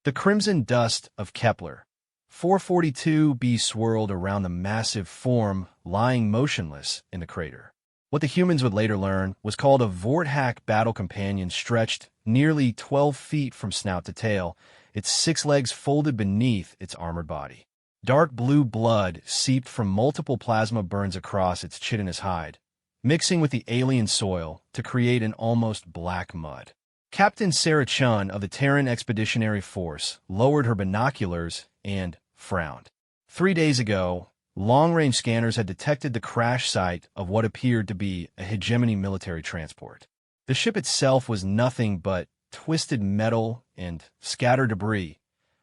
The crimson dust of Kepler 442b swirled around the massive form lying motionless in the crater. What the humans would later learn was called a Vorthak battle companion, stretched nearly 12 feet from snout to tail, its 6 legs folded beneath its armored body. Dark blue blood seeped from multiple plasma burns across its chitinous hide, mixing with the alien soil to create an almost black mud. Captain Sarah Chun of the Terran Expeditionary Force lowered her binoculars and frowned. 3 days ago, long-range scanners had detected the crash site of what appeared to be a hegemony military transport. The ship itself was nothing but twisted metal and scattered debris,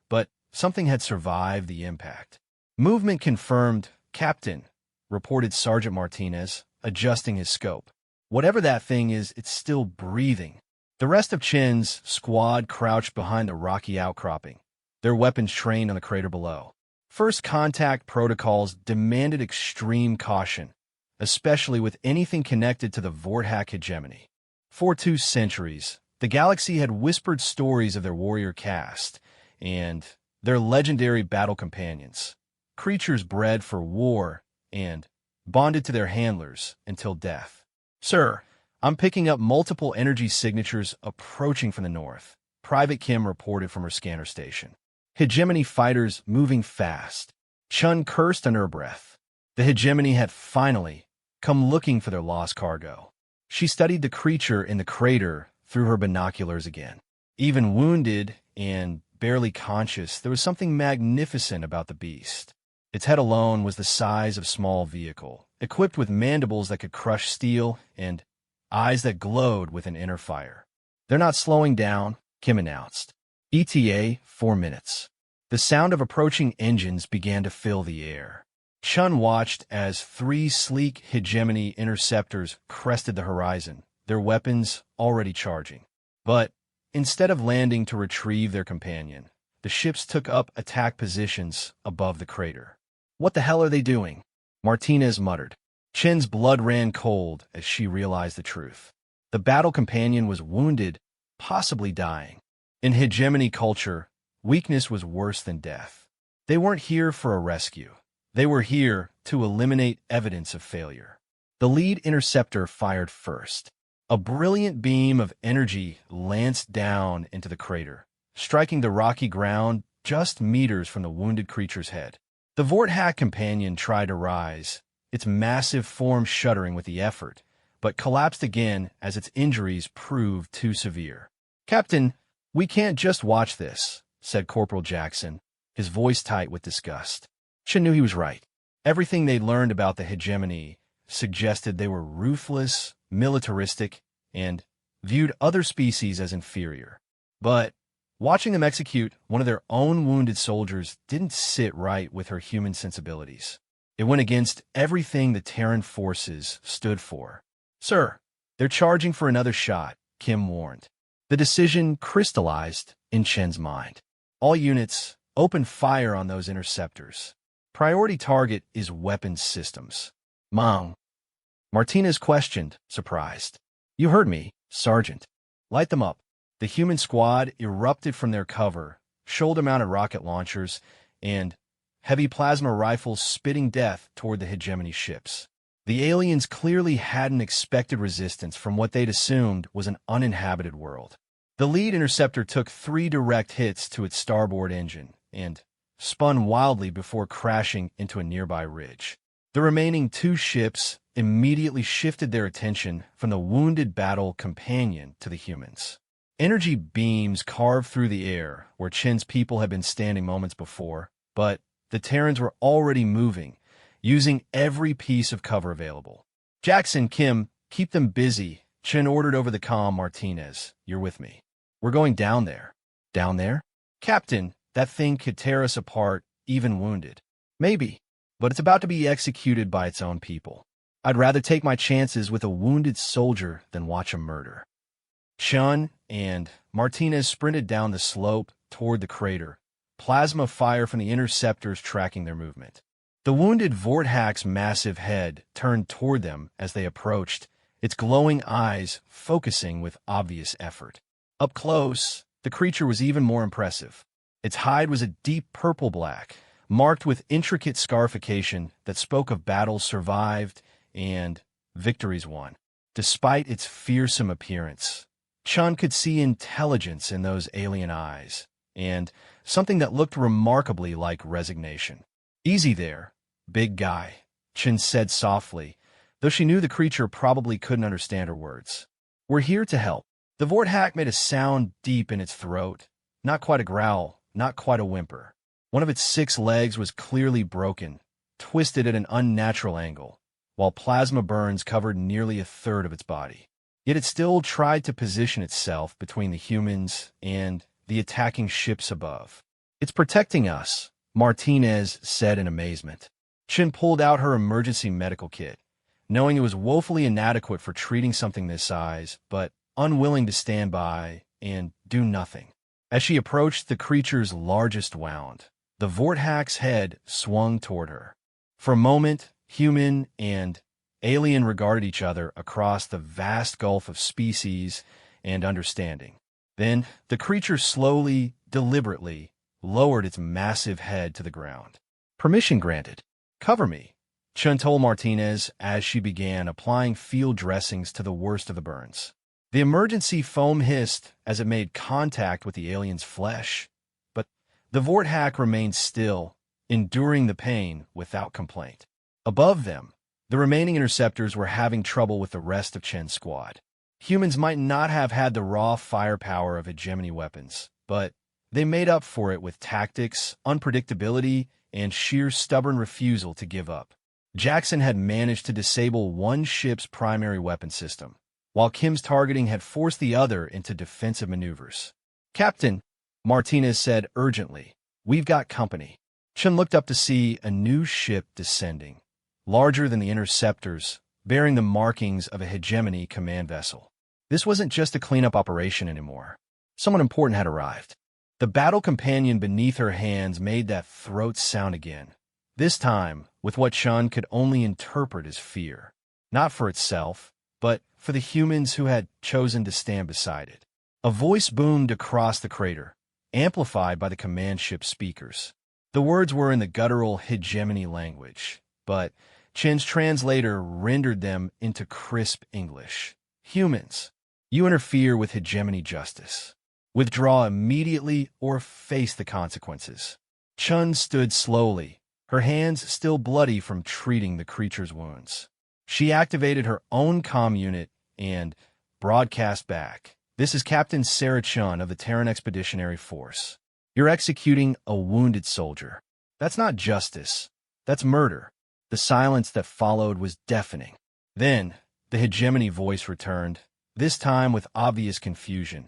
but something had survived the impact. Movement confirmed, Captain, reported Sergeant Martinez, adjusting his scope. Whatever that thing is, it's still breathing. The rest of Chen's squad crouched behind the rocky outcropping, their weapons trained on the crater below. First contact protocols demanded extreme caution, especially with anything connected to the Vorthak hegemony. For 2 centuries, the galaxy had whispered stories of their warrior caste and their legendary battle companions, creatures bred for war and bonded to their handlers until death. Sir, I'm picking up multiple energy signatures approaching from the north, Private Kim reported from her scanner station. Hegemony fighters moving fast. Chun cursed under her breath. The hegemony had finally come looking for their lost cargo. She studied the creature in the crater through her binoculars again. Even wounded and barely conscious, there was something magnificent about the beast. Its head alone was the size of a small vehicle, equipped with mandibles that could crush steel and eyes that glowed with an inner fire. They're not slowing down, Kim announced. ETA 4 minutes. The sound of approaching engines began to fill the air. Chun watched as 3 sleek hegemony interceptors crested the horizon, their weapons already charging. But instead of landing to retrieve their companion, the ships took up attack positions above the crater. What the hell are they doing? Martinez muttered. Chen's blood ran cold as she realized the truth. The battle companion was wounded, possibly dying. In hegemony culture, weakness was worse than death. They weren't here for a rescue. They were here to eliminate evidence of failure. The lead interceptor fired first. A brilliant beam of energy lanced down into the crater, striking the rocky ground just meters from the wounded creature's head. The Vorthak companion tried to rise, its massive form shuddering with the effort, but collapsed again as its injuries proved too severe. Captain, we can't just watch this, said Corporal Jackson, his voice tight with disgust. Chen knew he was right. Everything they'd learned about the hegemony suggested they were ruthless, militaristic, and viewed other species as inferior. But watching them execute one of their own wounded soldiers didn't sit right with her human sensibilities. It went against everything the Terran forces stood for. Sir, they're charging for another shot, Kim warned. The decision crystallized in Chen's mind. All units, open fire on those interceptors. Priority target is weapons systems. Mom. Martinez questioned, surprised. You heard me, Sergeant. Light them up. The human squad erupted from their cover, shoulder-mounted rocket launchers, and heavy plasma rifles spitting death toward the hegemony ships. The aliens clearly hadn't expected resistance from what they'd assumed was an uninhabited world. The lead interceptor took 3 direct hits to its starboard engine and spun wildly before crashing into a nearby ridge. The remaining 2 ships immediately shifted their attention from the wounded battle companion to the humans. Energy beams carved through the air where Chen's people had been standing moments before, but the Terrans were already moving, using every piece of cover available. Jackson, Kim, keep them busy, Chen ordered over the comm. Martinez, you're with me. We're going down there. Down there? Captain, that thing could tear us apart, even wounded. Maybe, but it's about to be executed by its own people. I'd rather take my chances with a wounded soldier than watch a murder. Chun and Martinez sprinted down the slope toward the crater, plasma fire from the interceptors tracking their movement. The wounded Vorthak's massive head turned toward them as they approached, its glowing eyes focusing with obvious effort. Up close, the creature was even more impressive. Its hide was a deep purple-black, marked with intricate scarification that spoke of battles survived and victories won. Despite its fearsome appearance, Chun could see intelligence in those alien eyes, and something that looked remarkably like resignation. "Easy there, big guy," Chun said softly, though she knew the creature probably couldn't understand her words. "We're here to help." The Vorthak made a sound deep in its throat, not quite a growl, not quite a whimper. One of its 6 legs was clearly broken, twisted at an unnatural angle, while plasma burns covered nearly a third of its body. Yet it still tried to position itself between the humans and the attacking ships above. "It's protecting us," Martinez said in amazement. Chin pulled out her emergency medical kit, knowing it was woefully inadequate for treating something this size, but unwilling to stand by and do nothing. As she approached the creature's largest wound, the Vorthak's head swung toward her. For a moment, human and alien regarded each other across the vast gulf of species and understanding. Then, the creature slowly, deliberately, lowered its massive head to the ground. "Permission granted. Cover me," Chun told Martinez as she began applying field dressings to the worst of the burns. The emergency foam hissed as it made contact with the alien's flesh, but the Vorthak remained still, enduring the pain without complaint. Above them, the remaining interceptors were having trouble with the rest of Chen's squad. Humans might not have had the raw firepower of hegemony weapons, but they made up for it with tactics, unpredictability, and sheer stubborn refusal to give up. Jackson had managed to disable one ship's primary weapon system, while Kim's targeting had forced the other into defensive maneuvers. "Captain," Martinez said urgently, "we've got company." Chun looked up to see a new ship descending, larger than the interceptors, bearing the markings of a hegemony command vessel. This wasn't just a cleanup operation anymore. Someone important had arrived. The battle companion beneath her hands made that throat sound again, this time with what Chun could only interpret as fear, not for itself, but for the humans who had chosen to stand beside it. A voice boomed across the crater, amplified by the command ship speakers. The words were in the guttural hegemony language, but Chen's translator rendered them into crisp English. "Humans, you interfere with hegemony justice. Withdraw immediately or face the consequences." Chun stood slowly, her hands still bloody from treating the creature's wounds. She activated her own comm unit and broadcast back. "This is Captain Sarah Chun of the Terran Expeditionary Force. You're executing a wounded soldier. That's not justice. That's murder." The silence that followed was deafening. Then, the hegemony voice returned, this time with obvious confusion.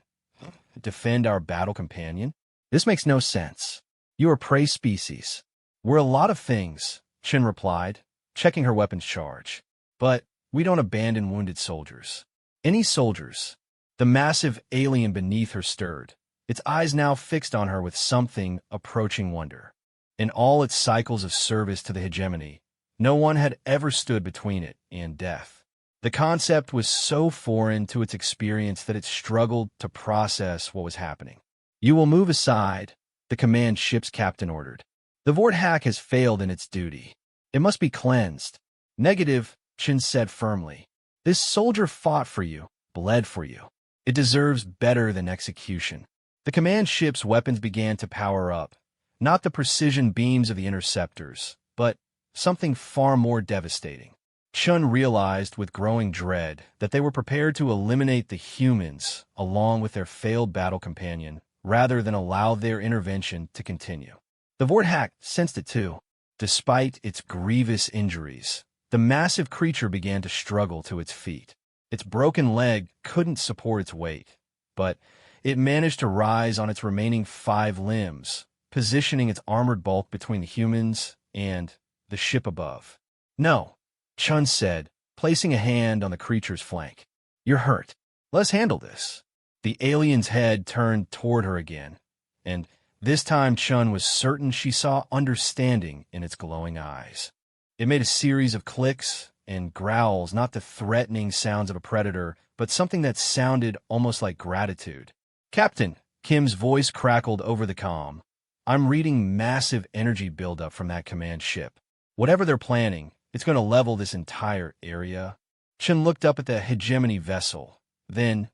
"Defend our battle companion? This makes no sense. You are prey species." "We're a lot of things," Chin replied, checking her weapon's charge. "But we don't abandon wounded soldiers." "Any soldiers?" The massive alien beneath her stirred, its eyes now fixed on her with something approaching wonder. In all its cycles of service to the hegemony, no one had ever stood between it and death. The concept was so foreign to its experience that it struggled to process what was happening. "You will move aside," the command ship's captain ordered. "The Vorthak has failed in its duty. It must be cleansed." "Negative," Chin said firmly. "This soldier fought for you, bled for you. It deserves better than execution." The command ship's weapons began to power up, not the precision beams of the interceptors, but something far more devastating. Chun realized with growing dread that they were prepared to eliminate the humans along with their failed battle companion, rather than allow their intervention to continue. The Vorthak sensed it too. Despite its grievous injuries, the massive creature began to struggle to its feet. Its broken leg couldn't support its weight, but it managed to rise on its remaining 5 limbs, positioning its armored bulk between the humans and the ship above. "No," Chun said, placing a hand on the creature's flank. "You're hurt. Let's handle this." The alien's head turned toward her again, and this time Chun was certain she saw understanding in its glowing eyes. It made a series of clicks and growls, not the threatening sounds of a predator, but something that sounded almost like gratitude. "Captain," Kim's voice crackled over the comm. I'm reading massive energy buildup from that command ship. Whatever they're planning, it's going to level this entire area. Chen looked up at the hegemony vessel, then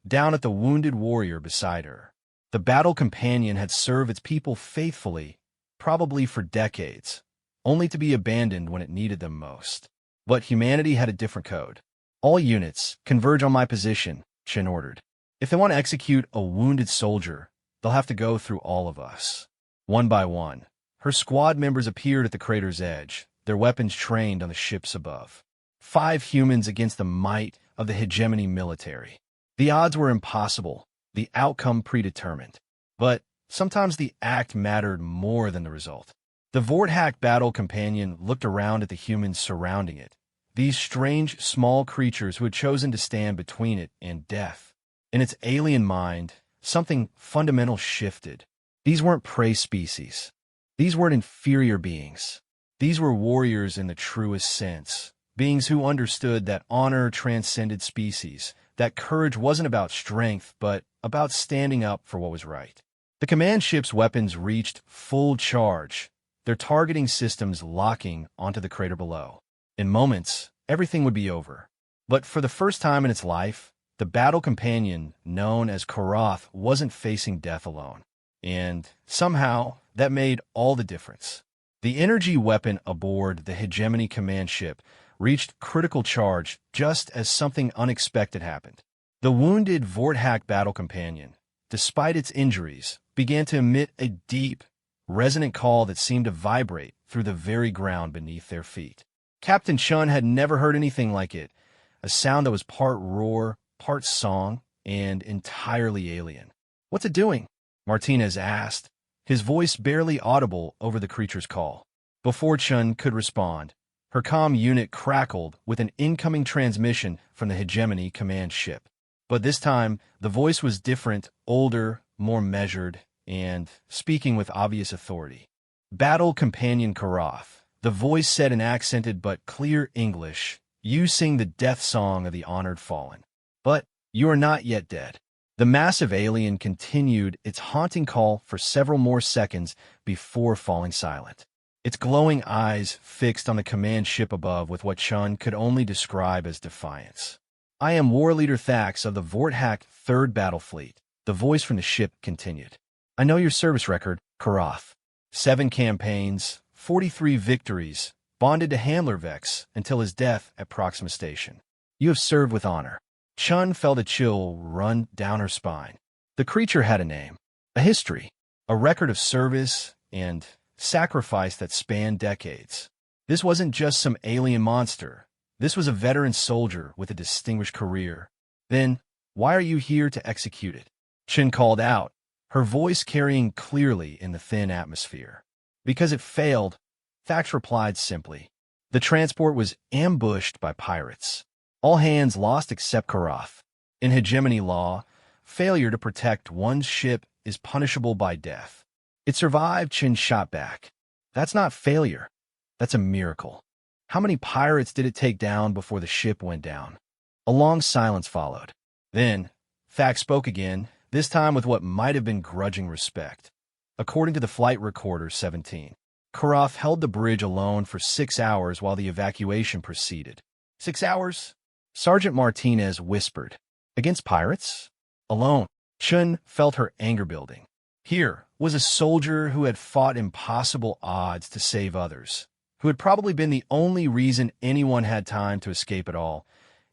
down at the wounded warrior beside her. The battle companion had served its people faithfully, probably for decades, only to be abandoned when it needed them most. But humanity had a different code. All units, converge on my position, Chen ordered. If they want to execute a wounded soldier, they'll have to go through all of us. One by one, her squad members appeared at the crater's edge, their weapons trained on the ships above. 5 humans against the might of the hegemony military. The odds were impossible, the outcome predetermined. But sometimes the act mattered more than the result. The Vorthak battle companion looked around at the humans surrounding it, these strange, small creatures who had chosen to stand between it and death. In its alien mind, something fundamental shifted. These weren't prey species. These weren't inferior beings. These were warriors in the truest sense, beings who understood that honor transcended species, that courage wasn't about strength, but about standing up for what was right. The command ship's weapons reached full charge, their targeting systems locking onto the crater below. In moments, everything would be over. But for the first time in its life, the battle companion, known as Karath, wasn't facing death alone. And somehow, that made all the difference. The energy weapon aboard the Hegemony command ship reached critical charge just as something unexpected happened. The wounded Vorthak battle companion, despite its injuries, began to emit a deep, resonant call that seemed to vibrate through the very ground beneath their feet. Captain Chun had never heard anything like it, a sound that was part roar, part song, and entirely alien. "What's it doing?" Martinez asked, his voice barely audible over the creature's call. Before Chun could respond, her comm unit crackled with an incoming transmission from the Hegemony command ship. But this time, the voice was different, older, more measured, and speaking with obvious authority. "Battle Companion Karath," the voice said in accented but clear English, "you sing the death song of the honored fallen. But you are not yet dead." The massive alien continued its haunting call for several more seconds before falling silent, its glowing eyes fixed on the command ship above with what Chun could only describe as defiance. "I am War Leader Thax of the Vorthak 3rd Battle Fleet," the voice from the ship continued. "I know your service record, Karath. 7 campaigns, 43 victories, bonded to Handler Vex until his death at Proxima Station. You have served with honor." Chun felt a chill run down her spine. The creature had a name, a history, a record of service and sacrifice that spanned decades. This wasn't just some alien monster. This was a veteran soldier with a distinguished career. "Then, why are you here to execute it?" Chin called out, her voice carrying clearly in the thin atmosphere. "Because it failed," Thax replied simply. "The transport was ambushed by pirates. All hands lost except Karath. In hegemony law, failure to protect one's ship is punishable by death. It survived," Chin shot back. "That's not failure. That's a miracle. How many pirates did it take down before the ship went down?" A long silence followed. Then, Thax spoke again, this time with what might have been grudging respect. "According to the flight recorder 17, Karath held the bridge alone for 6 hours while the evacuation proceeded." 6 hours? Sergeant Martinez whispered. "Against pirates? Alone?" Chun felt her anger building. Here was a soldier who had fought impossible odds to save others, who had probably been the only reason anyone had time to escape at all,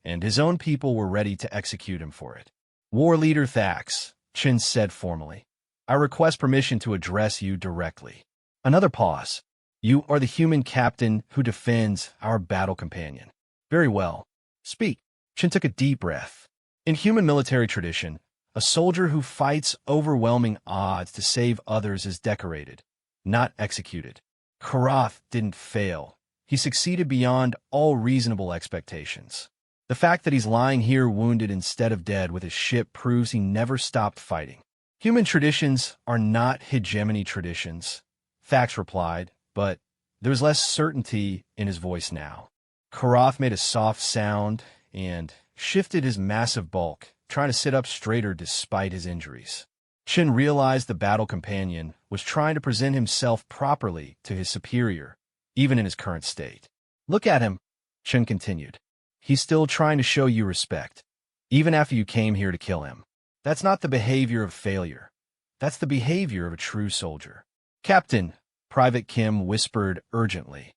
and his own people were ready to execute him for it. "War Leader Thax," Chin said formally, "I request permission to address you directly." Another pause. "You are the human captain who defends our battle companion." "Very well. Speak." Chin took a deep breath. In human military tradition, a soldier who fights overwhelming odds to save others is decorated, not executed. Karath didn't fail. He succeeded beyond all reasonable expectations. The fact that he's lying here wounded instead of dead with his ship proves he never stopped fighting. "Human traditions are not hegemony traditions," Thax replied, but there was less certainty in his voice now. Karath made a soft sound and shifted his massive bulk, trying to sit up straighter despite his injuries. Chin realized the battle companion was trying to present himself properly to his superior, even in his current state. Look at him, Chin continued. He's still trying to show you respect, even after you came here to kill him. That's not the behavior of failure. That's the behavior of a true soldier. Captain, Private Kim whispered urgently.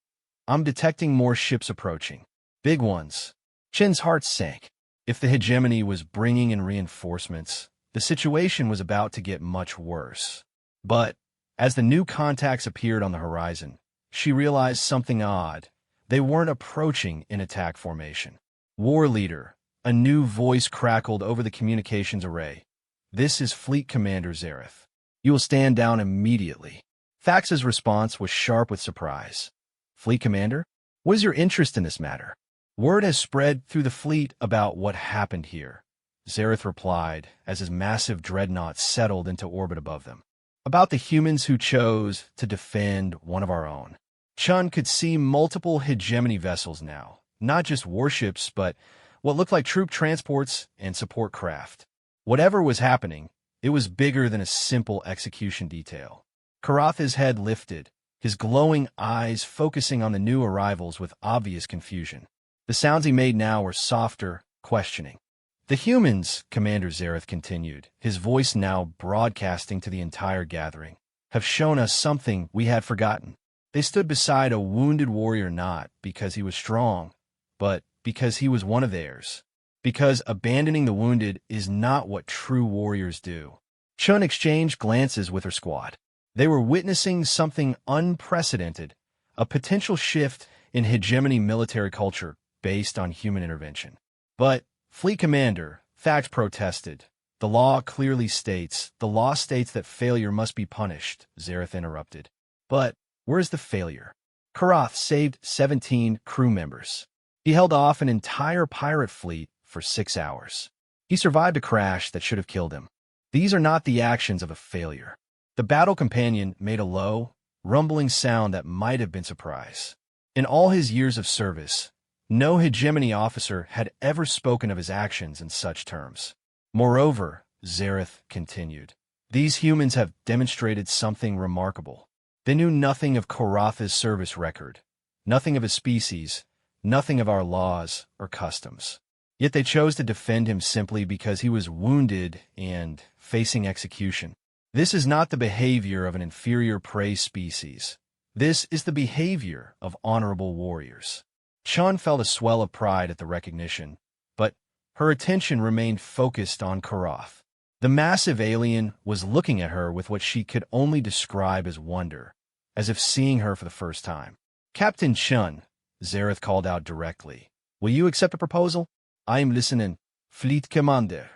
I'm detecting more ships approaching. Big ones. Chin's heart sank. If the hegemony was bringing in reinforcements, the situation was about to get much worse. But, as the new contacts appeared on the horizon, she realized something odd. They weren't approaching in attack formation. War Leader, a new voice crackled over the communications array. This is Fleet Commander Zareth. You will stand down immediately. Thax's response was sharp with surprise. Fleet Commander? What is your interest in this matter? Word has spread through the fleet about what happened here, Zareth replied as his massive dreadnought settled into orbit above them. About the humans who chose to defend one of our own. Chun could see multiple hegemony vessels now, not just warships, but what looked like troop transports and support craft. Whatever was happening, it was bigger than a simple execution detail. Karatha's head lifted, his glowing eyes focusing on the new arrivals with obvious confusion. The sounds he made now were softer, questioning. The humans, Commander Zareth continued, his voice now broadcasting to the entire gathering, have shown us something we had forgotten. They stood beside a wounded warrior not because he was strong, but because he was one of theirs. Because abandoning the wounded is not what true warriors do. Chun exchanged glances with her squad. They were witnessing something unprecedented, a potential shift in hegemony military culture based on human intervention. But, Fleet Commander, Thax protested. The law states that failure must be punished, Zareth interrupted. But, where's the failure? Karath saved 17 crew members. He held off an entire pirate fleet for 6 hours. He survived a crash that should have killed him. These are not the actions of a failure. The battle companion made a low, rumbling sound that might have been surprise. In all his years of service, no hegemony officer had ever spoken of his actions in such terms. Moreover, Zareth continued, these humans have demonstrated something remarkable. They knew nothing of Karatha's service record, nothing of his species, nothing of our laws or customs. Yet they chose to defend him simply because he was wounded and facing execution. This is not the behavior of an inferior prey species. This is the behavior of honorable warriors. Chun felt a swell of pride at the recognition, but her attention remained focused on Karath. The massive alien was looking at her with what she could only describe as wonder, as if seeing her for the first time. Captain Chun, Zareth called out directly. Will you accept a proposal? I am listening, Fleet Commander.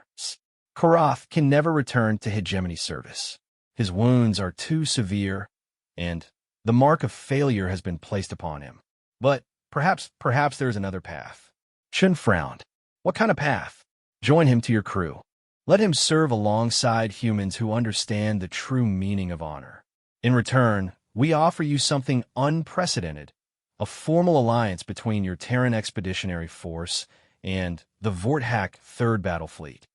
Karath can never return to hegemony service. His wounds are too severe, and the mark of failure has been placed upon him. But perhaps there's another path. Chun frowned. What kind of path? Join him to your crew. Let him serve alongside humans who understand the true meaning of honor. In return, we offer you something unprecedented, a formal alliance between your Terran Expeditionary Force and the Vorthak 3rd Battle Fleet.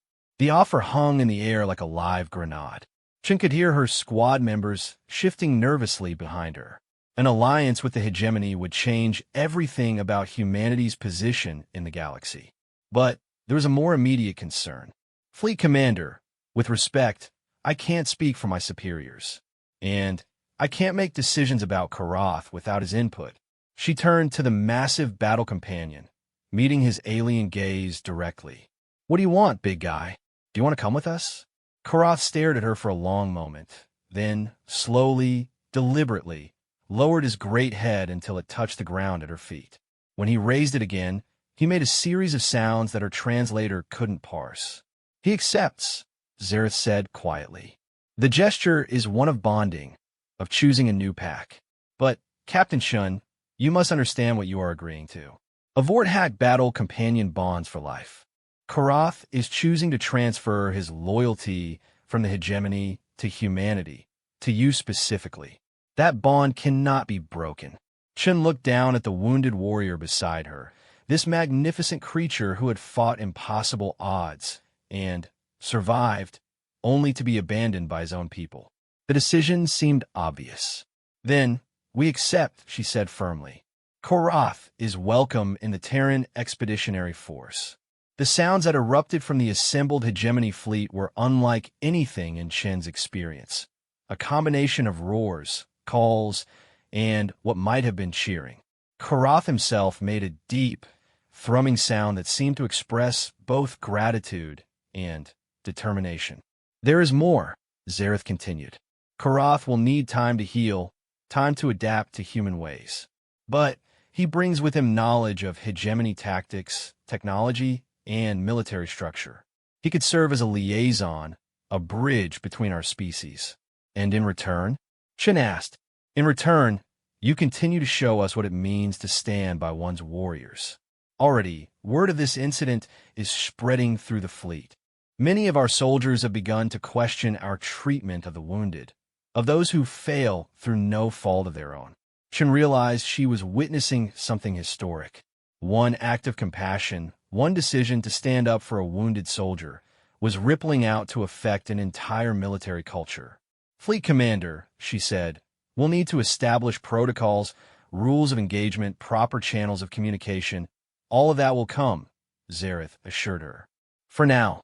The offer hung in the air like a live grenade. Chun could hear her squad members shifting nervously behind her. An alliance with the hegemony would change everything about humanity's position in the galaxy. But there was a more immediate concern. Fleet Commander, with respect, I can't speak for my superiors. And I can't make decisions about Karath without his input. She turned to the massive battle companion, meeting his alien gaze directly. What do you want, big guy? Do you want to come with us? Karath stared at her for a long moment, then, slowly, deliberately, lowered his great head until it touched the ground at her feet. When he raised it again, he made a series of sounds that her translator couldn't parse. He accepts, Zareth said quietly. The gesture is one of bonding, of choosing a new pack. But, Captain Chun, you must understand what you are agreeing to. A Vorthak battle companion bonds for life. Karath is choosing to transfer his loyalty from the hegemony to humanity, to you specifically. That bond cannot be broken. Chun looked down at the wounded warrior beside her, this magnificent creature who had fought impossible odds and survived only to be abandoned by his own people. The decision seemed obvious. "Then, we accept," she said firmly. "Korath is welcome in the Terran Expeditionary Force." The sounds that erupted from the assembled hegemony fleet were unlike anything in Chen's experience. A combination of roars, calls, and what might have been cheering. Korath himself made a deep, thrumming sound that seemed to express both gratitude and determination. "There is more," Zareth continued. "Korath will need time to heal, time to adapt to human ways. But he brings with him knowledge of hegemony tactics, technology, and military structure. He could serve as a liaison, a bridge between our species." "And in return?" Chen asked. "In return, you continue to show us what it means to stand by one's warriors." Already, word of this incident is spreading through the fleet. Many of our soldiers have begun to question our treatment of the wounded, of those who fail through no fault of their own. Chen realized she was witnessing something historic. One act of compassion, one decision to stand up for a wounded soldier, was rippling out to affect an entire military culture. "Fleet Commander," she said, "will need to establish protocols, rules of engagement, proper channels of communication. All of that will come," Zareth assured her. "For now,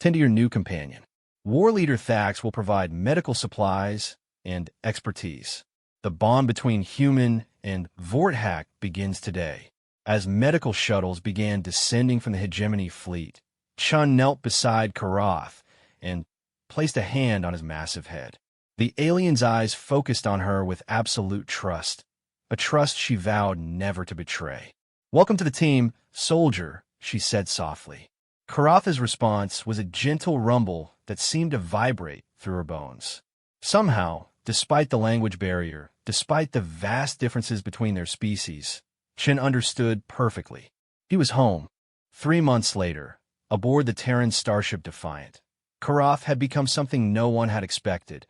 tend to your new companion. War Leader Thax will provide medical supplies and expertise. The bond between human and Vorthak begins today." As medical shuttles began descending from the hegemony fleet, Chun knelt beside Korath and placed a hand on his massive head. The alien's eyes focused on her with absolute trust, a trust she vowed never to betray. "Welcome to the team, soldier," she said softly. Korath's response was a gentle rumble that seemed to vibrate through her bones. Somehow, despite the language barrier, despite the vast differences between their species, Chen understood perfectly. He was home. 3 months later, aboard the Terran starship Defiant, Korath had become something no one had expected,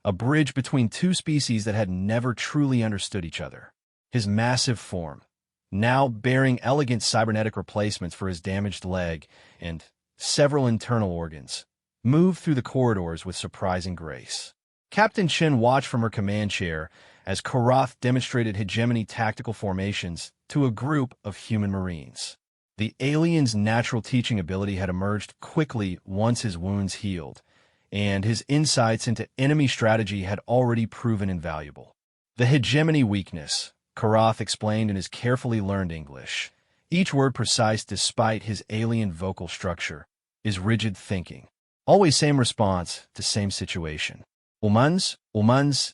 a bridge between two species that had never truly understood each other. His massive form, now bearing elegant cybernetic replacements for his damaged leg and several internal organs, moved through the corridors with surprising grace. Captain Chen watched from her command chair as Korath demonstrated hegemony tactical formations to a group of human marines. The alien's natural teaching ability had emerged quickly once his wounds healed, and his insights into enemy strategy had already proven invaluable. "The hegemony weakness," Korath explained in his carefully learned English, each word precise despite his alien vocal structure, "is rigid thinking. Always same response to same situation. Humans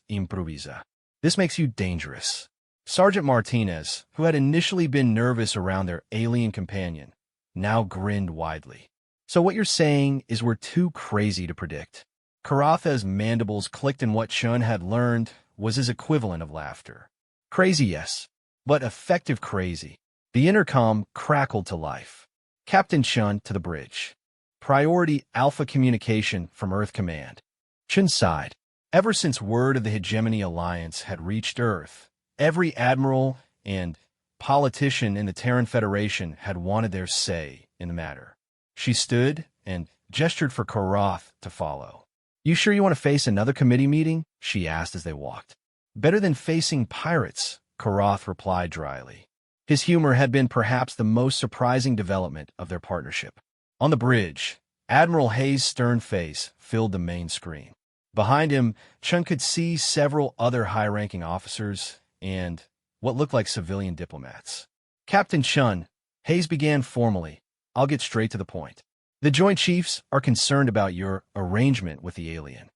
improvisa. This makes you dangerous." Sergeant Martinez, who had initially been nervous around their alien companion, now grinned widely. "So what you're saying is we're too crazy to predict." Karatha's mandibles clicked, and what Chun had learned was his equivalent of laughter. "Crazy, yes, but effective crazy." The intercom crackled to life. "Captain Chun to the bridge. Priority Alpha communication from Earth Command." Chun sighed. Ever since word of the Hegemony Alliance had reached Earth, every admiral and politician in the Terran Federation had wanted their say in the matter. She stood and gestured for Korath to follow. "You sure you want to face another committee meeting?" she asked as they walked. "Better than facing pirates," Korath replied dryly. His humor had been perhaps the most surprising development of their partnership. On the bridge, Admiral Hayes' stern face filled the main screen. Behind him, Chun could see several other high-ranking officers and what looked like civilian diplomats. "Captain Chun," Hayes began formally, "I'll get straight to the point. The Joint Chiefs are concerned about your arrangement with the alien."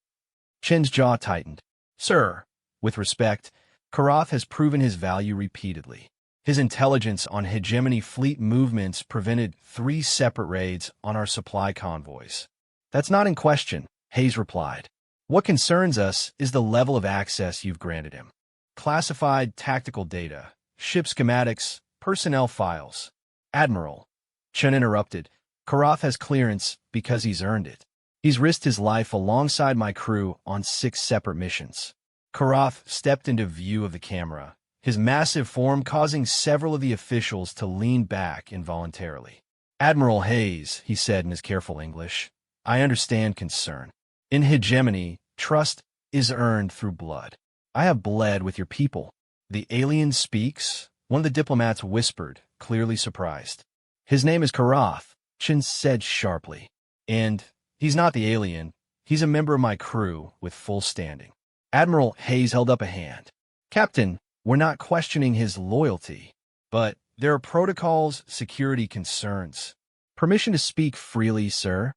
Chen's jaw tightened. "Sir," with respect, Korath has proven his value repeatedly. His intelligence on hegemony fleet movements prevented 3 separate raids on our supply convoys. "That's not in question," Hayes replied. "What concerns us is the level of access you've granted him. Classified tactical data, ship schematics, personnel files." "Admiral," Chen interrupted, "Korath has clearance because he's earned it. He's risked his life alongside my crew on 6 separate missions." Korath stepped into view of the camera, his massive form causing several of the officials to lean back involuntarily. "Admiral Hayes," he said in his careful English, "I understand concern. In hegemony, trust is earned through blood. I have bled with your people. The alien speaks, one of the diplomats whispered, clearly surprised. His name is Karath, Chen said sharply. And he's not the alien. He's a member of my crew with full standing. Admiral Hayes held up a hand. Captain, we're not questioning his loyalty, but there are protocols, security concerns. Permission to speak freely, sir?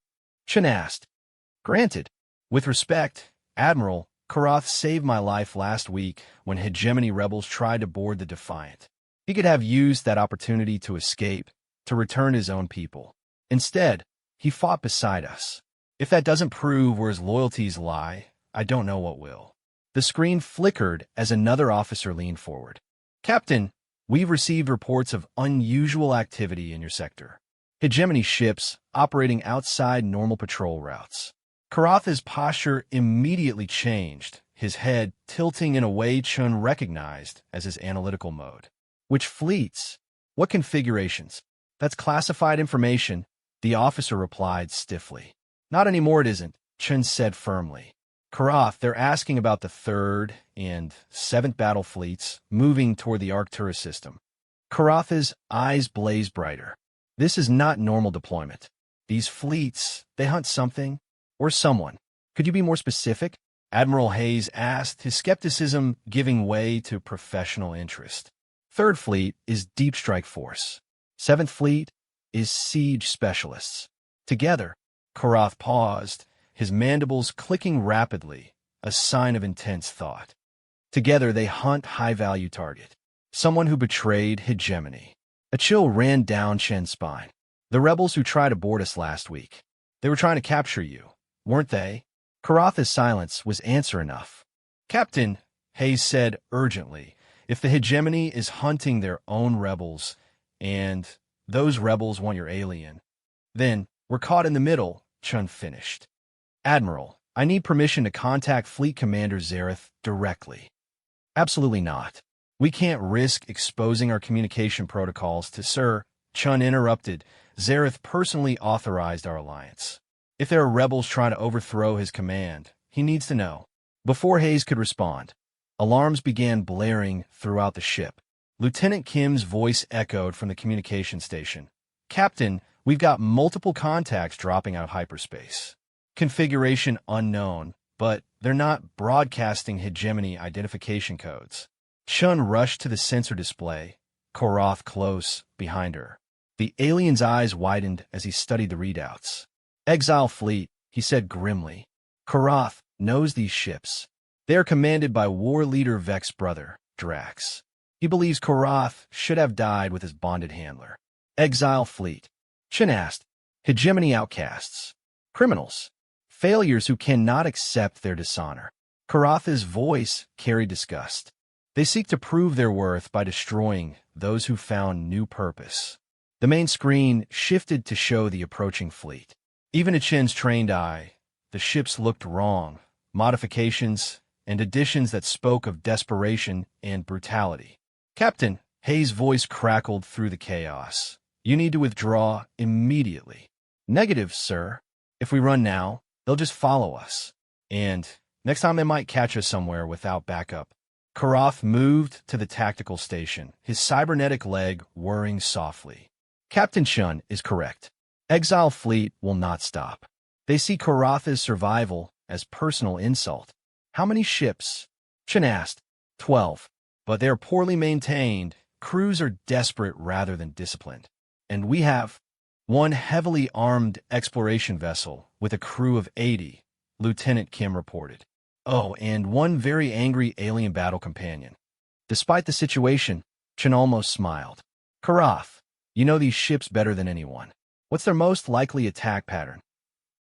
Chen asked. Granted. With respect, Admiral, Karath saved my life last week when hegemony rebels tried to board the Defiant. He could have used that opportunity to escape, to return his own people. Instead, he fought beside us. If that doesn't prove where his loyalties lie, I don't know what will. The screen flickered as another officer leaned forward. Captain, we've received reports of unusual activity in your sector. Hegemony ships operating outside normal patrol routes. Karath's posture immediately changed, his head tilting in a way Chun recognized as his analytical mode. Which fleets? What configurations? That's classified information, the officer replied stiffly. Not anymore it isn't, Chun said firmly. Karath, they're asking about the 3rd and 7th battle fleets moving toward the Arcturus system. Karath's eyes blazed brighter. This is not normal deployment. These fleets, they hunt something or someone. Could you be more specific? Admiral Hayes asked, his skepticism giving way to professional interest. 3rd Fleet is Deep Strike Force. 7th Fleet is Siege Specialists. Together, Karath paused, his mandibles clicking rapidly, a sign of intense thought. Together they hunt high-value target, someone who betrayed hegemony. A chill ran down Chen's spine. The rebels who tried to board us last week. They were trying to capture you, weren't they? Karath's silence was answer enough. Captain, Hayes said urgently, if the hegemony is hunting their own rebels, and those rebels want your alien, then we're caught in the middle, Chun finished. Admiral, I need permission to contact Fleet Commander Zareth directly. Absolutely not. We can't risk exposing our communication protocols to Sir, Chun interrupted. Zareth personally authorized our alliance. If there are rebels trying to overthrow his command, he needs to know. Before Hayes could respond, alarms began blaring throughout the ship. Lieutenant Kim's voice echoed from the communication station. Captain, we've got multiple contacts dropping out of hyperspace. Configuration unknown, but they're not broadcasting hegemony identification codes. Chun rushed to the sensor display, Karath close behind her. The alien's eyes widened as he studied the readouts. Exile Fleet, he said grimly. Karath knows these ships. They are commanded by war leader Vex's brother, Drax. He believes Karath should have died with his bonded handler. Exile Fleet. Chun asked. Hegemony outcasts. Criminals. Failures who cannot accept their dishonor. Karath's voice carried disgust. They seek to prove their worth by destroying those who found new purpose. The main screen shifted to show the approaching fleet. Even to Chen's trained eye, the ships looked wrong, modifications and additions that spoke of desperation and brutality. Captain, Hayes' voice crackled through the chaos. You need to withdraw immediately. Negative, sir. If we run now, they'll just follow us. And next time they might catch us somewhere without backup. Karath moved to the tactical station, his cybernetic leg whirring softly. Captain Chun is correct. Exile Fleet will not stop. They see Karath's survival as personal insult. How many ships? Chun asked. 12. But they are poorly maintained. Crews are desperate rather than disciplined. And we have one heavily armed exploration vessel with a crew of 80, Lieutenant Kim reported. Oh, and one very angry alien battle companion. Despite the situation, Chun almost smiled. Karath, you know these ships better than anyone. What's their most likely attack pattern?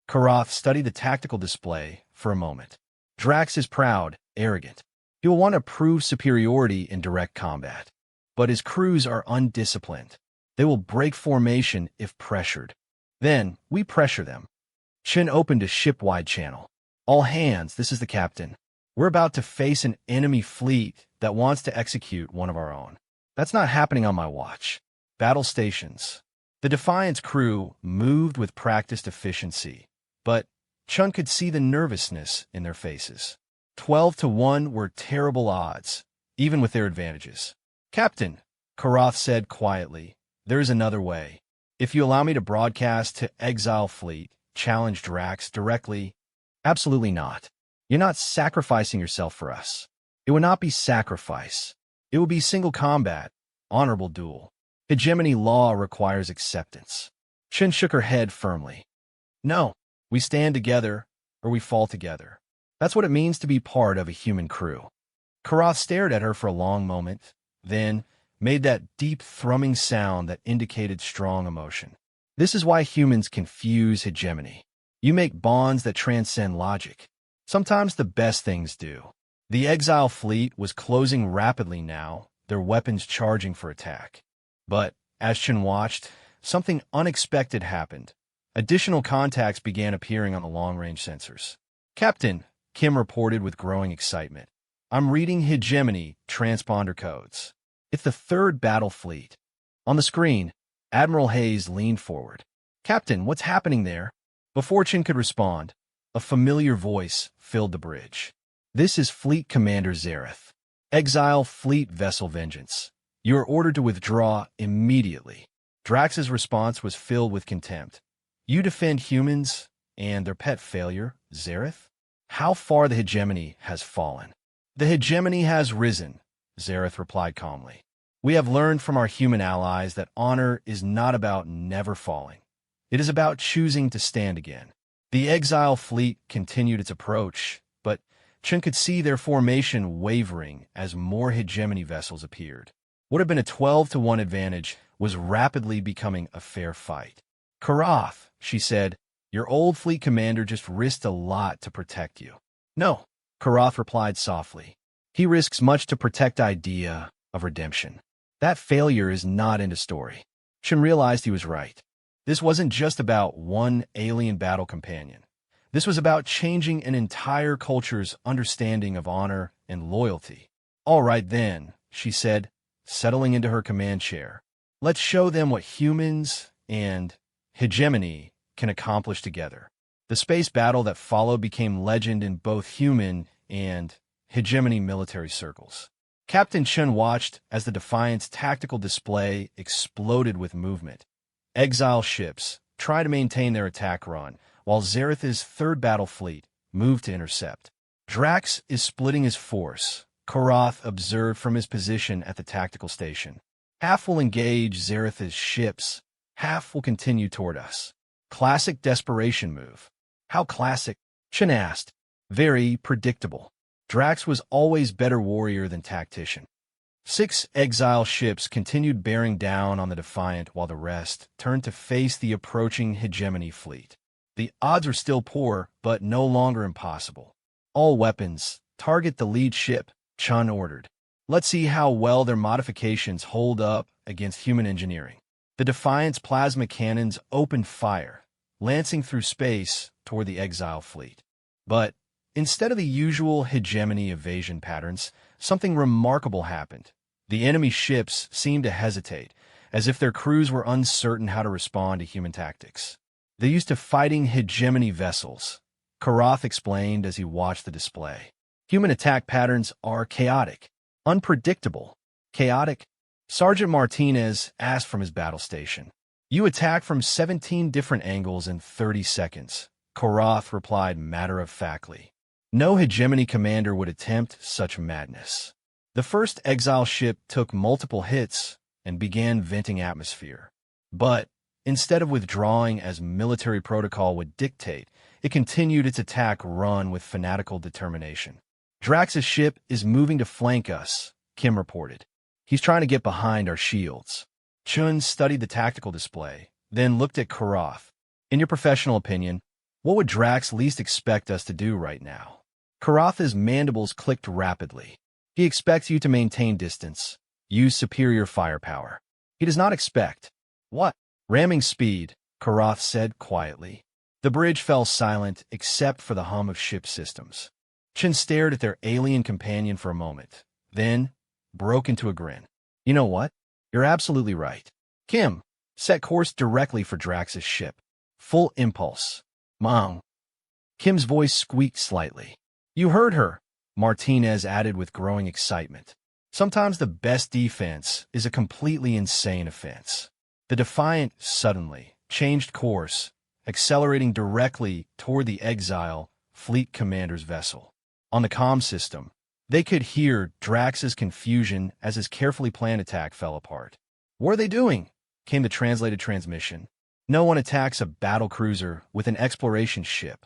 Karath studied the tactical display for a moment. Drax is proud, arrogant. He will want to prove superiority in direct combat. But his crews are undisciplined. They will break formation if pressured. Then, we pressure them. Chin opened a ship-wide channel. All hands, this is the captain. We're about to face an enemy fleet that wants to execute one of our own. That's not happening on my watch. Battle stations. The Defiant's crew moved with practiced efficiency, but Chun could see the nervousness in their faces. 12-1 were terrible odds, even with their advantages. "Captain," Karath said quietly, "there is another way. If you allow me to broadcast to Exile Fleet, challenge Drax directly." "Absolutely not. You're not sacrificing yourself for us. It would not be sacrifice. It would be single combat, honorable duel. Hegemony law requires acceptance." Chun shook her head firmly. "No, we stand together, or we fall together. That's what it means to be part of a human crew." Karath stared at her for a long moment, then made that deep thrumming sound that indicated strong emotion. "This is why humans confuse hegemony. You make bonds that transcend logic. Sometimes the best things do." The Exile fleet was closing rapidly now, their weapons charging for attack. But, as Chun watched, something unexpected happened. Additional contacts began appearing on the long-range sensors. "Captain," Kim reported with growing excitement, "I'm reading hegemony transponder codes. It's the third battle fleet." On the screen, Admiral Hayes leaned forward. "Captain, what's happening there?" Before Chin could respond, a familiar voice filled the bridge. "This is Fleet Commander Zareth. Exile Fleet Vessel Vengeance. You are ordered to withdraw immediately." Drax's response was filled with contempt. "You defend humans and their pet failure, Zareth? How far the hegemony has fallen." "The hegemony has risen," Zareth replied calmly. "We have learned from our human allies that honor is not about never falling. It is about choosing to stand again." The Exile fleet continued its approach, but Chun could see their formation wavering as more hegemony vessels appeared. What had been a 12-1 advantage was rapidly becoming a fair fight. "Karath," she said, "your old fleet commander just risked a lot to protect you." "No," Karath replied softly. "He risks much to protect idea of redemption. That failure is not in the story." Chun realized he was right. This wasn't just about one alien battle companion. This was about changing an entire culture's understanding of honor and loyalty. "All right then," she said, settling into her command chair. "Let's show them what humans and hegemony can accomplish together." The space battle that followed became legend in both human and hegemony military circles. Captain Chun watched as the Defiant's tactical display exploded with movement. Exile ships tried to maintain their attack run, while Zareth's third battle fleet moved to intercept. "Drax is splitting his force," Karath observed from his position at the tactical station. "Half will engage Zareth's ships, half will continue toward us." Classic desperation move. "How classic?" Chun asked. "Very predictable. Drax was always better warrior than tactician." 6 Exile ships continued bearing down on the Defiant while the rest turned to face the approaching hegemony fleet. The odds were still poor, but no longer impossible. "All weapons, target the lead ship," Chun ordered. "Let's see how well their modifications hold up against human engineering." The Defiant's plasma cannons opened fire, lancing through space toward the Exile fleet. But instead of the usual hegemony evasion patterns, something remarkable happened. The enemy ships seemed to hesitate, as if their crews were uncertain how to respond to human tactics. "They're used to fighting hegemony vessels," Karath explained as he watched the display. "Human attack patterns are chaotic, unpredictable." "Chaotic?" Sergeant Martinez asked from his battle station. "You attack from 17 different angles in 30 seconds, Karath replied matter-of-factly. No hegemony commander would attempt such madness. The first Exile ship took multiple hits and began venting atmosphere. But instead of withdrawing as military protocol would dictate, it continued its attack run with fanatical determination. "Drax's ship is moving to flank us," Kim reported. "He's trying to get behind our shields." Chun studied the tactical display, then looked at Karath. "In your professional opinion, what would Drax least expect us to do right now?" Karath's mandibles clicked rapidly. "He expects you to maintain distance, use superior firepower. He does not expect—" "What?" "Ramming speed," Karath said quietly. The bridge fell silent except for the hum of ship systems. Chin stared at their alien companion for a moment, then broke into a grin. "You know what? You're absolutely right. Kim, set course directly for Drax's ship. Full impulse. Mom." Kim's voice squeaked slightly. You heard her, Martinez added with growing excitement. Sometimes the best defense is a completely insane offense. The Defiant suddenly changed course, accelerating directly toward the Exile fleet commander's vessel. On the comm system, they could hear Drax's confusion as his carefully planned attack fell apart. What are they doing? Came the translated transmission. No one attacks a battlecruiser with an exploration ship.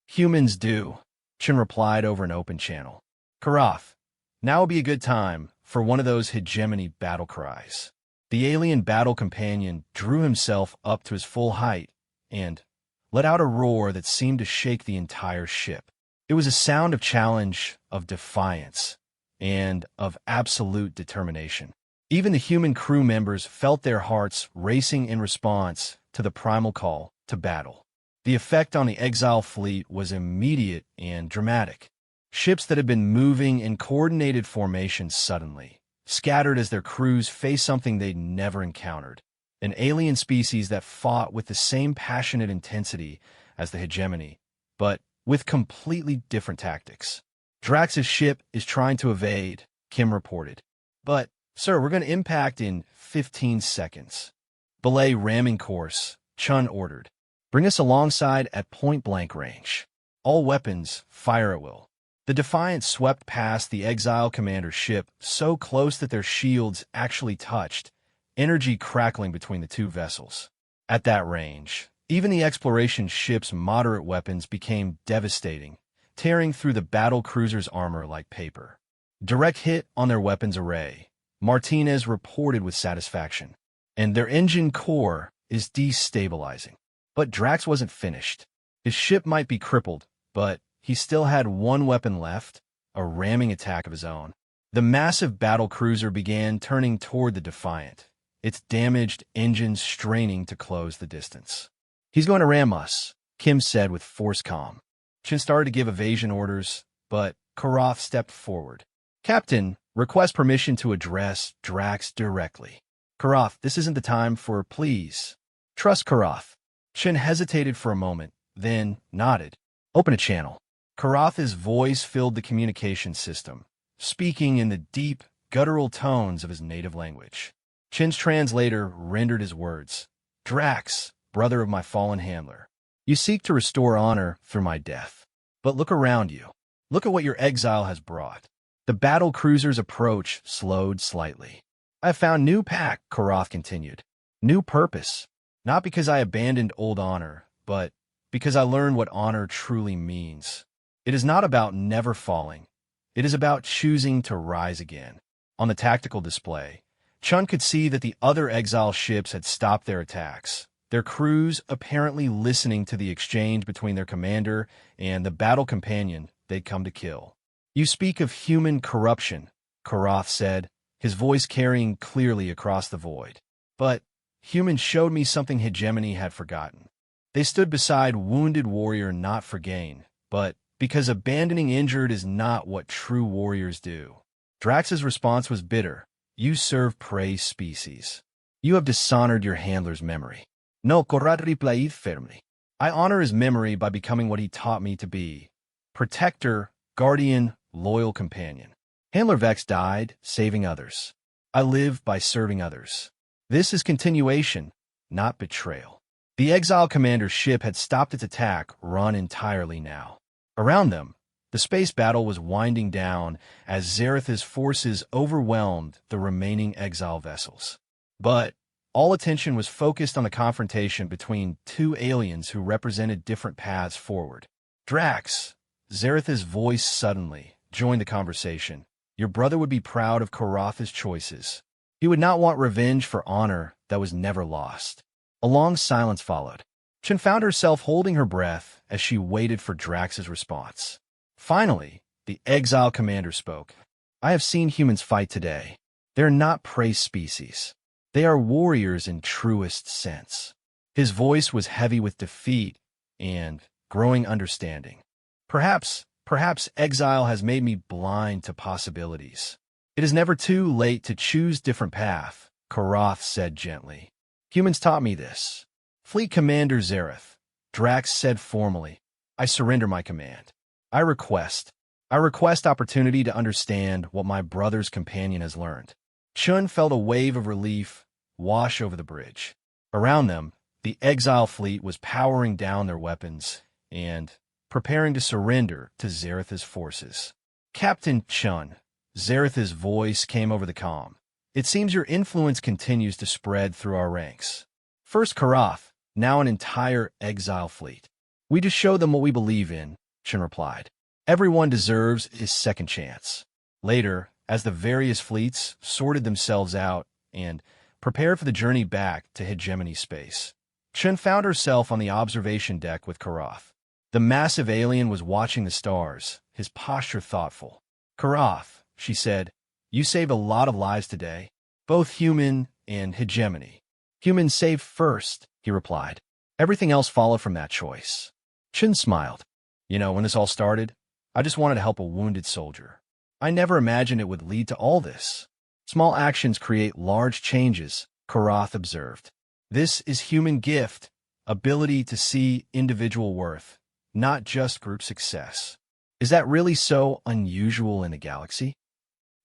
Humans do, Chen replied over an open channel. Karath, now would be a good time for one of those hegemony battle cries. The alien battle companion drew himself up to his full height and let out a roar that seemed to shake the entire ship. It was a sound of challenge, of defiance, and of absolute determination. Even the human crew members felt their hearts racing in response to the primal call to battle. The effect on the Exile fleet was immediate and dramatic. Ships that had been moving in coordinated formation suddenly scattered as their crews faced something they'd never encountered, an alien species that fought with the same passionate intensity as the hegemony, but with completely different tactics. Drax's ship is trying to evade, Kim reported. But, sir, we're going to impact in 15 seconds. Belay ramming course, Chun ordered. Bring us alongside at point-blank range. All weapons, fire at will. The Defiant swept past the Exile commander's ship so close that their shields actually touched, energy crackling between the two vessels. At that range, even the exploration ship's moderate weapons became devastating, tearing through the battle cruiser's armor like paper. Direct hit on their weapons array, Martinez reported with satisfaction. And their engine core is destabilizing. But Drax wasn't finished. His ship might be crippled, but he still had one weapon left, a ramming attack of his own. The massive battle cruiser began turning toward the Defiant, its damaged engines straining to close the distance. He's going to ram us, Kim said with forced calm. Chen started to give evasion orders, but Karath stepped forward. Captain, request permission to address Drax directly. Karath, this isn't the time for please. Trust Karath. Chen hesitated for a moment, then nodded. Open a channel. Karath's voice filled the communication system, speaking in the deep, guttural tones of his native language. Chen's translator rendered his words. Drax, brother of my fallen handler, you seek to restore honor through my death. But look around you. Look at what your exile has brought. The battle cruiser's approach slowed slightly. I have found new pack, Karath continued. New purpose. Not because I abandoned old honor, but because I learned what honor truly means. It is not about never falling. It is about choosing to rise again. On the tactical display, Chun could see that the other exile ships had stopped their attacks, their crews apparently listening to the exchange between their commander and the battle companion they'd come to kill. You speak of human corruption, Karath said, his voice carrying clearly across the void. But humans showed me something hegemony had forgotten. They stood beside wounded warrior not for gain, but because abandoning injured is not what true warriors do. Drax's response was bitter. You serve prey species. You have dishonored your handler's memory. No, Karath replied firmly. I honor his memory by becoming what he taught me to be. Protector, guardian, loyal companion. Handler Vex died, saving others. I live by serving others. This is continuation, not betrayal. The exile commander's ship had stopped its attack, run entirely now. Around them, the space battle was winding down as Zareth's forces overwhelmed the remaining exile vessels. But all attention was focused on the confrontation between two aliens who represented different paths forward. Drax, Zareth's voice suddenly joined the conversation. Your brother would be proud of Karath's choices. He would not want revenge for honor that was never lost. A long silence followed. Chen found herself holding her breath as she waited for Drax's response. Finally, the exile commander spoke. I have seen humans fight today. They are not prey species. They are warriors in truest sense. His voice was heavy with defeat and growing understanding. Perhaps exile has made me blind to possibilities. It is never too late to choose different path, Karath said gently. Humans taught me this. Fleet Commander Zareth, Drax said formally. I surrender my command. I request. I request opportunity to understand what my brother's companion has learned. Chun felt a wave of relief wash over the bridge. Around them, the exile fleet was powering down their weapons and preparing to surrender to Zaratha's forces. Captain Chun, Zaratha's voice came over the comm. It seems your influence continues to spread through our ranks. First Karath, now an entire exile fleet. We just show them what we believe in, Chun replied. Everyone deserves his second chance. Later, as the various fleets sorted themselves out and prepared for the journey back to hegemony space, Chun found herself on the observation deck with Karath. The massive alien was watching the stars, his posture thoughtful. Karath, she said, you saved a lot of lives today, both human and hegemony. Human saved first, he replied. Everything else followed from that choice. Chun smiled. When this all started, I just wanted to help a wounded soldier. I never imagined it would lead to all this. Small actions create large changes, Karath observed. This is human gift, ability to see individual worth, not just group success. Is that really so unusual in the galaxy?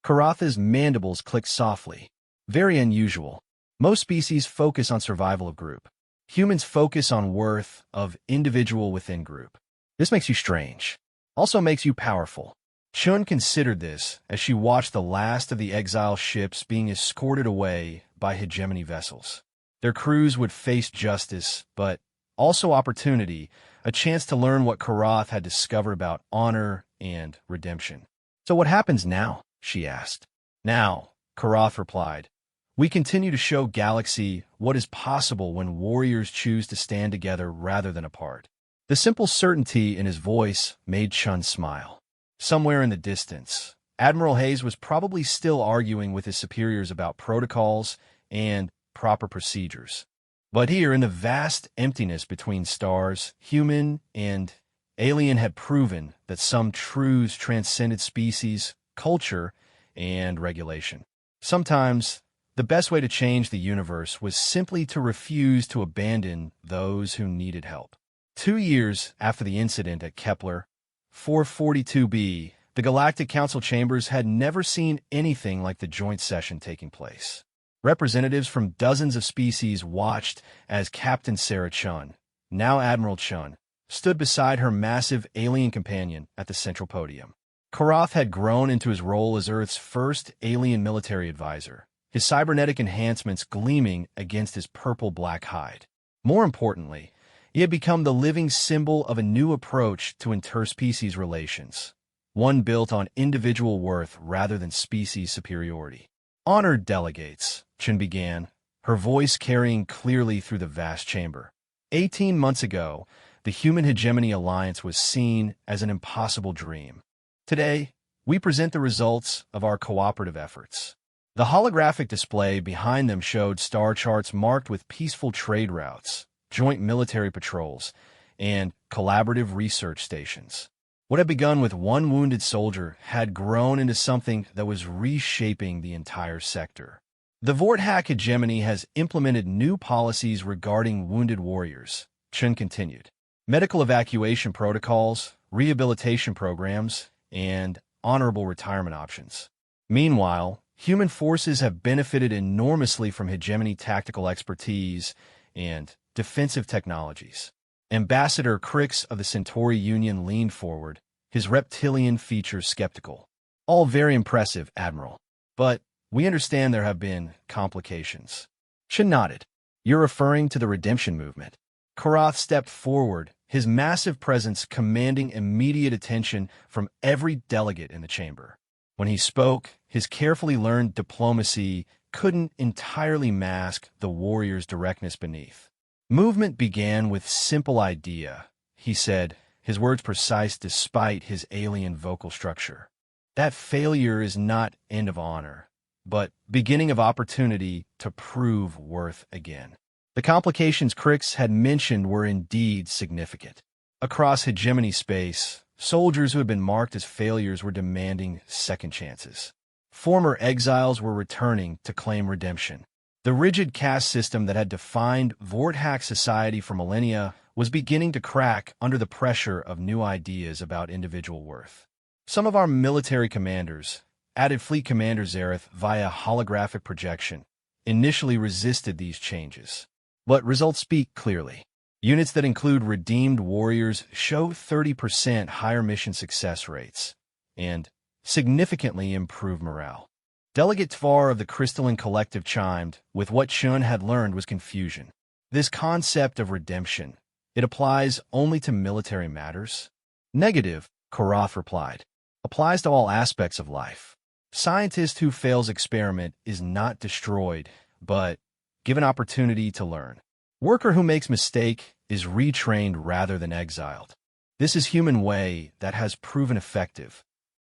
Karatha's mandibles clicked softly. Very unusual. Most species focus on survival of group. Humans focus on worth of individual within group. This makes you strange. Also makes you powerful. Chun considered this as she watched the last of the exile ships being escorted away by hegemony vessels. Their crews would face justice, but also opportunity, a chance to learn what Karath had discovered about honor and redemption. So what happens now? She asked. Now, Karath replied, we continue to show Galaxy what is possible when warriors choose to stand together rather than apart. The simple certainty in his voice made Chun smile. Somewhere in the distance, Admiral Hayes was probably still arguing with his superiors about protocols and proper procedures. But here, in the vast emptiness between stars, human and alien had proven that some truths transcended species, culture, and regulation. Sometimes, the best way to change the universe was simply to refuse to abandon those who needed help. 2 years after the incident at Kepler 442b, the Galactic Council chambers had never seen anything like the joint session taking place. Representatives from dozens of species watched as Captain Sarah Chun, now Admiral Chun, stood beside her massive alien companion at the central podium. Karath had grown into his role as Earth's first alien military advisor, his cybernetic enhancements gleaming against his purple-black hide. More importantly, he had become the living symbol of a new approach to interspecies relations, one built on individual worth rather than species superiority. Honored delegates, Chun began, her voice carrying clearly through the vast chamber. 18 months ago, the Human Hegemony Alliance was seen as an impossible dream. Today, we present the results of our cooperative efforts. The holographic display behind them showed star charts marked with peaceful trade routes, joint military patrols, and collaborative research stations. What had begun with one wounded soldier had grown into something that was reshaping the entire sector. The Vorthak hegemony has implemented new policies regarding wounded warriors, Chun continued. Medical evacuation protocols, rehabilitation programs, and honorable retirement options. Meanwhile, human forces have benefited enormously from hegemony tactical expertise and defensive technologies. Ambassador Crix of the Centauri Union leaned forward, his reptilian features skeptical. All very impressive, Admiral. But we understand there have been complications. Chun nodded. You're referring to the redemption movement. Karath stepped forward, his massive presence commanding immediate attention from every delegate in the chamber. When he spoke, his carefully learned diplomacy couldn't entirely mask the warrior's directness beneath. Movement began with simple idea, he said, his words precise despite his alien vocal structure. That failure is not end of honor, but beginning of opportunity to prove worth again. The complications Crix had mentioned were indeed significant. Across hegemony space, soldiers who had been marked as failures were demanding second chances. Former exiles were returning to claim redemption. The rigid caste system that had defined Vorthak society for millennia was beginning to crack under the pressure of new ideas about individual worth. Some of our military commanders, added Fleet Commander Zareth via holographic projection, initially resisted these changes. But results speak clearly. Units that include redeemed warriors show 30% higher mission success rates and significantly improve morale. Delegate Tvar of the Crystalline Collective chimed with what Chun had learned was confusion. This concept of redemption, it applies only to military matters? Negative, Karath replied. Applies to all aspects of life. Scientist who fails experiment is not destroyed, but given opportunity to learn. Worker who makes mistake is retrained rather than exiled. This is human way that has proven effective.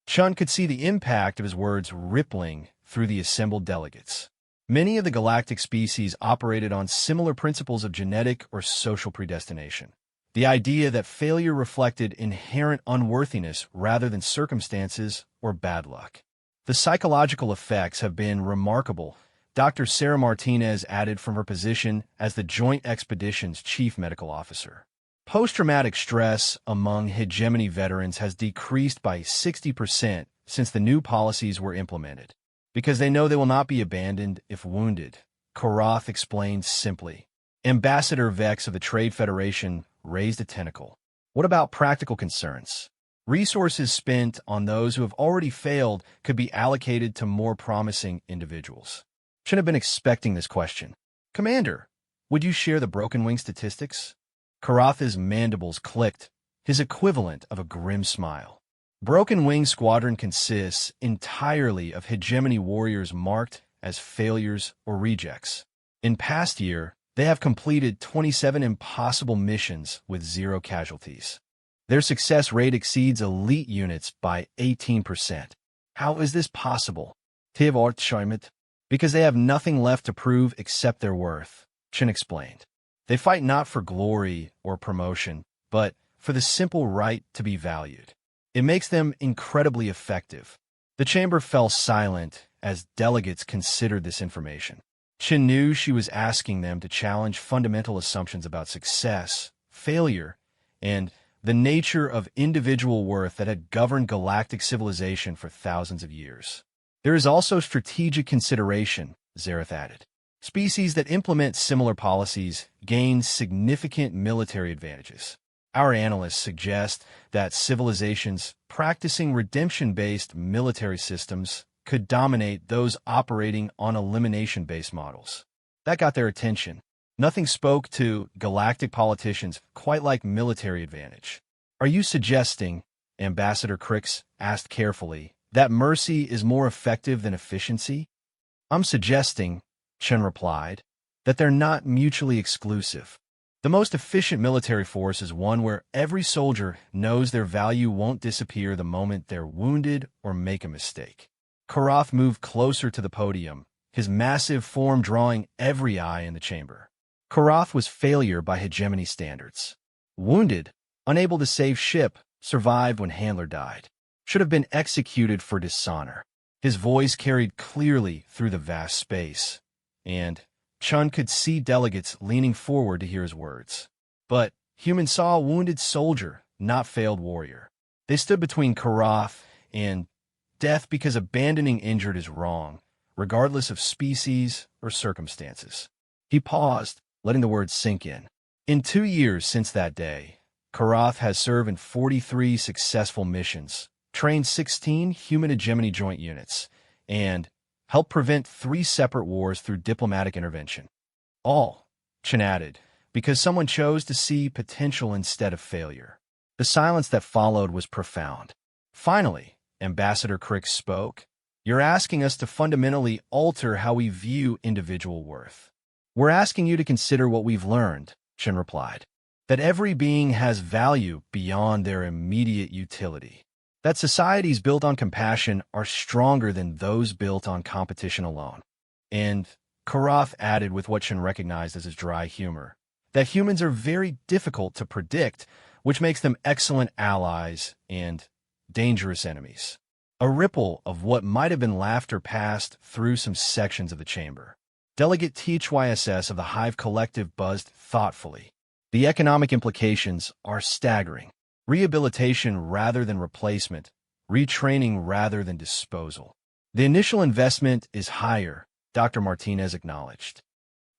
Chun could see the impact of his words rippling through the assembled delegates. Many of the galactic species operated on similar principles of genetic or social predestination. The idea that failure reflected inherent unworthiness rather than circumstances or bad luck. The psychological effects have been remarkable. Dr. Sarah Martinez added from her position as the Joint Expedition's Chief Medical Officer. Post-traumatic stress among hegemony veterans has decreased by 60% since the new policies were implemented. Because they know they will not be abandoned if wounded, Karath explained simply. Ambassador Vex of the Trade Federation raised a tentacle. What about practical concerns? Resources spent on those who have already failed could be allocated to more promising individuals. Shouldn't have been expecting this question. Commander, would you share the broken wing statistics? Karath's mandibles clicked, his equivalent of a grim smile. Broken Wing Squadron consists entirely of hegemony warriors marked as failures or rejects. In past year, they have completed 27 impossible missions with 0 casualties. Their success rate exceeds elite units by 18%. How is this possible? Because they have nothing left to prove except their worth, Chin explained. They fight not for glory or promotion, but for the simple right to be valued. It makes them incredibly effective. The chamber fell silent as delegates considered this information. Chin knew she was asking them to challenge fundamental assumptions about success, failure, and the nature of individual worth that had governed galactic civilization for thousands of years. There is also strategic consideration, Zareth added. Species that implement similar policies gain significant military advantages. Our analysts suggest that civilizations practicing redemption-based military systems could dominate those operating on elimination-based models. That got their attention. Nothing spoke to galactic politicians quite like military advantage. Are you suggesting, Ambassador Crix asked carefully, that mercy is more effective than efficiency? I'm suggesting, Chen replied, that they're not mutually exclusive. The most efficient military force is one where every soldier knows their value won't disappear the moment they're wounded or make a mistake. Karath moved closer to the podium, his massive form drawing every eye in the chamber. Karath was failure by hegemony standards. Wounded, unable to save ship, survived when handler died. Should have been executed for dishonor. His voice carried clearly through the vast space, and Chun could see delegates leaning forward to hear his words. But humans saw a wounded soldier, not failed warrior. They stood between Karath and death because abandoning injured is wrong, regardless of species or circumstances. He paused, letting the words sink in. In 2 years since that day, Karath has served in 43 successful missions, trained 16 human hegemony joint units, and helped prevent 3 separate wars through diplomatic intervention. All, Chen added, because someone chose to see potential instead of failure. The silence that followed was profound. Finally, Ambassador Crix spoke. You're asking us to fundamentally alter how we view individual worth. We're asking you to consider what we've learned, Chen replied. That every being has value beyond their immediate utility. That societies built on compassion are stronger than those built on competition alone. And Karath added with what Chen recognized as his dry humor, that humans are very difficult to predict, which makes them excellent allies and dangerous enemies. A ripple of what might have been laughter passed through some sections of the chamber. Delegate THYSS of the Hive Collective buzzed thoughtfully. The economic implications are staggering. Rehabilitation rather than replacement, retraining rather than disposal. The initial investment is higher, Dr. Martinez acknowledged.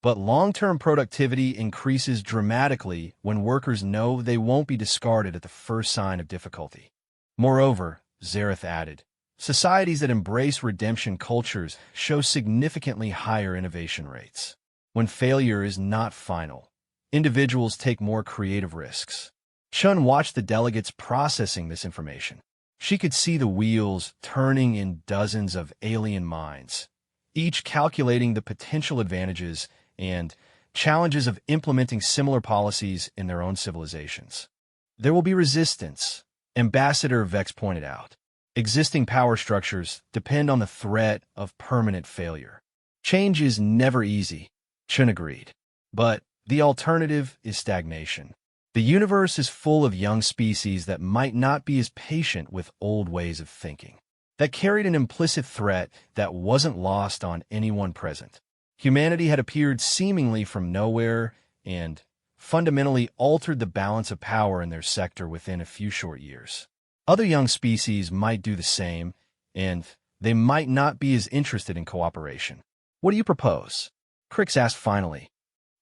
But long-term productivity increases dramatically when workers know they won't be discarded at the first sign of difficulty. Moreover, Zareth added, societies that embrace redemption cultures show significantly higher innovation rates. When failure is not final, individuals take more creative risks. Chun watched the delegates processing this information. She could see the wheels turning in dozens of alien minds, each calculating the potential advantages and challenges of implementing similar policies in their own civilizations. There will be resistance, Ambassador Vex pointed out. Existing power structures depend on the threat of permanent failure. Change is never easy, Chun agreed. But the alternative is stagnation. The universe is full of young species that might not be as patient with old ways of thinking, that carried an implicit threat that wasn't lost on anyone present. Humanity had appeared seemingly from nowhere and fundamentally altered the balance of power in their sector within a few short years. Other young species might do the same, and they might not be as interested in cooperation. What do you propose? Crix asked finally.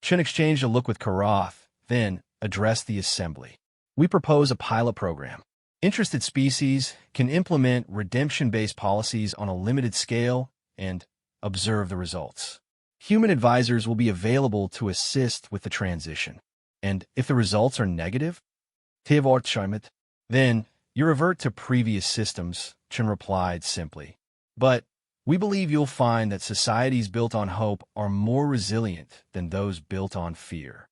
Chun exchanged a look with Karath, then addressed the assembly. We propose a pilot program. Interested species can implement redemption-based policies on a limited scale and observe the results. Human advisors will be available to assist with the transition. And if the results are negative, then you revert to previous systems, Chun replied simply. But we believe you'll find that societies built on hope are more resilient than those built on fear.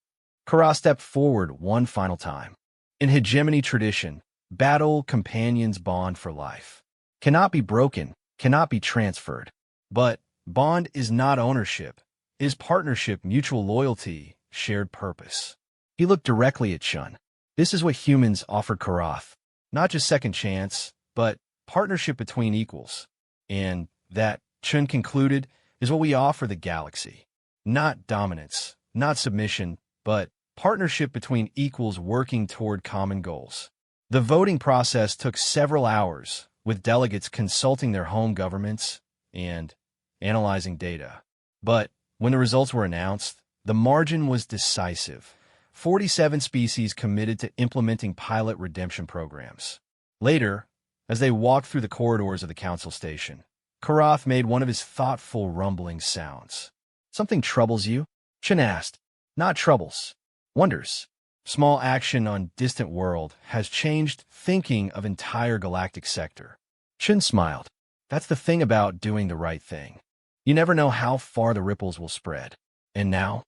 Kara stepped forward one final time. In hegemony tradition, battle companions bond for life. Cannot be broken, cannot be transferred. But bond is not ownership, is partnership, mutual loyalty, shared purpose. He looked directly at Chun. This is what humans offered Karath. Not just second chance, but partnership between equals. And that, Chun concluded, is what we offer the galaxy. Not dominance, not submission, but partnership between equals working toward common goals. The voting process took several hours, with delegates consulting their home governments and analyzing data. But when the results were announced, the margin was decisive. 47 species committed to implementing pilot redemption programs. Later, as they walked through the corridors of the council station, Karath made one of his thoughtful rumbling sounds. Something troubles you? Chun asked. Not troubles. Wonders. Small action on distant world has changed thinking of entire galactic sector. Chun smiled. That's the thing about doing the right thing. You never know how far the ripples will spread. And now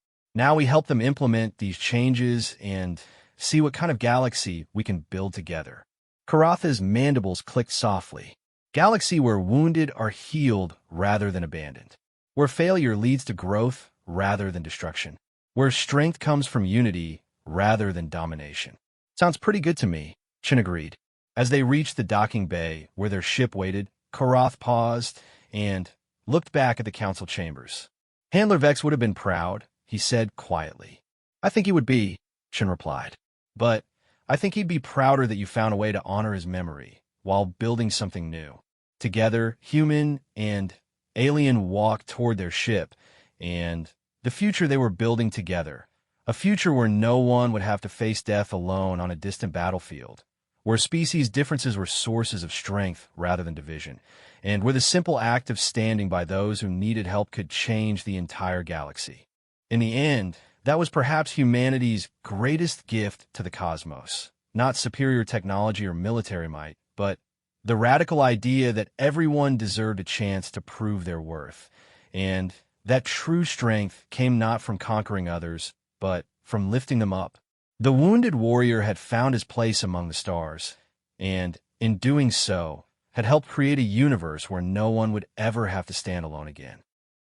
we help them implement these changes and see what kind of galaxy we can build together. Karatha's mandibles clicked softly. Galaxy where wounded are healed rather than abandoned. Where failure leads to growth rather than destruction. Where strength comes from unity rather than domination. Sounds pretty good to me, Chun agreed. As they reached the docking bay where their ship waited, Karath paused and looked back at the council chambers. Handler Vex would have been proud, he said quietly. I think he would be, Chun replied. But I think he'd be prouder that you found a way to honor his memory while building something new. Together, human and alien walked toward their ship and the future they were building together. A future where no one would have to face death alone on a distant battlefield, where species differences were sources of strength rather than division, and where the simple act of standing by those who needed help could change the entire galaxy. In the end, that was perhaps humanity's greatest gift to the cosmos. Not superior technology or military might, but the radical idea that everyone deserved a chance to prove their worth, and that true strength came not from conquering others, but from lifting them up. The wounded warrior had found his place among the stars, and, in doing so, had helped create a universe where no one would ever have to stand alone again.